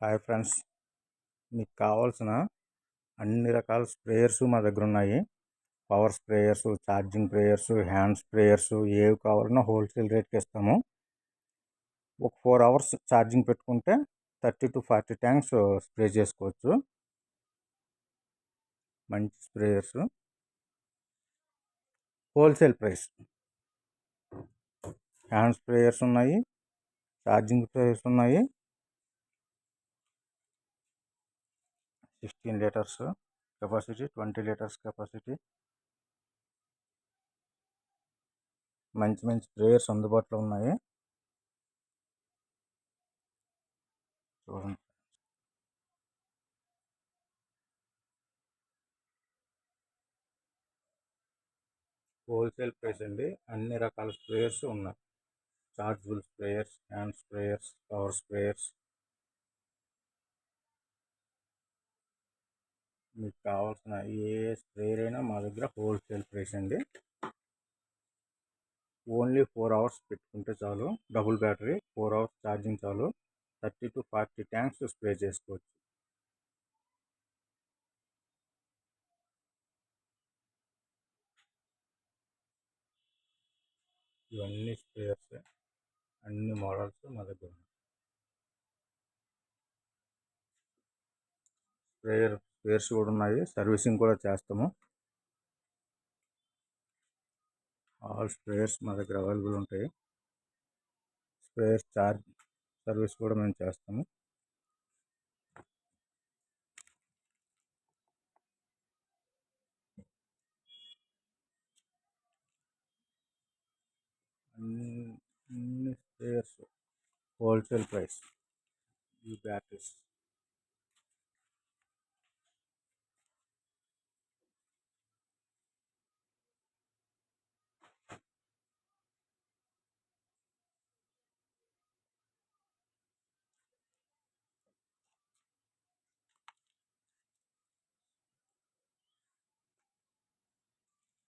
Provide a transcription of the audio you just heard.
Hi friends, మీకు కావాల్సిన అన్ని రకాల స్ప్రేయర్స్ మా దగ్గర ఉన్నాయి. Power sprayers, charging sprayers, hand sprayers ఏవి కావాలన్నా హోల్సేల్ రేట్కి ఇస్తాము. ఒక 4 అవర్స్ ఛార్జింగ్ పెట్టుకుంటే 30 to 40 ట్యాంక్స్ స్ప్రే చేసుకోవచ్చు. మంచి sprayers, wholesale price. Hand sprayers ఉన్నాయి, ఛార్జింగ్ స్ప్రేయర్స్ ఉన్నాయి. 16 లీటర్స్ కెపాసిటీ, 20 లీటర్స్ కెపాసిటీ. మంచి మంచి స్ప్రేయర్స్ అందుబాటులో ఉన్నాయి. చూడండి, హోల్సేల్ ప్రైస్ అండి. అన్ని రకాల స్ప్రేయర్స్ ఉన్నాయి. Chargeable sprayers, hand sprayers, power sprayers. మీకు కావాల్సిన ఏ స్ప్రేయర్ అయినా మా దగ్గర హోల్సేల్ ప్రైస్ అండి. ఓన్లీ 4 అవర్స్ పెట్టుకుంటే చాలు. డబుల్ బ్యాటరీ, 4 అవర్స్ ఛార్జింగ్ చాలు. 30 to 40 ట్యాంక్స్ స్ప్రే చేసుకోవచ్చు. ఇవన్నీ స్ప్రేయర్స్, అన్ని మోడల్స్ మా దగ్గర ఉన్నాయి. స్ప్రేయర్స్ కూడా ఉన్నాయి. సర్వీసింగ్ కూడా చేస్తాము. ఆల్ స్ప్రేయర్స్ మా దగ్గర అవైలబుల్ ఉంటాయి. స్ప్రేయర్స్ సర్వీస్ కూడా మేము చేస్తాము. అన్ని స్ప్రేయర్స్ హోల్సేల్ ప్రైస్. ఈ బ్యాటరీస్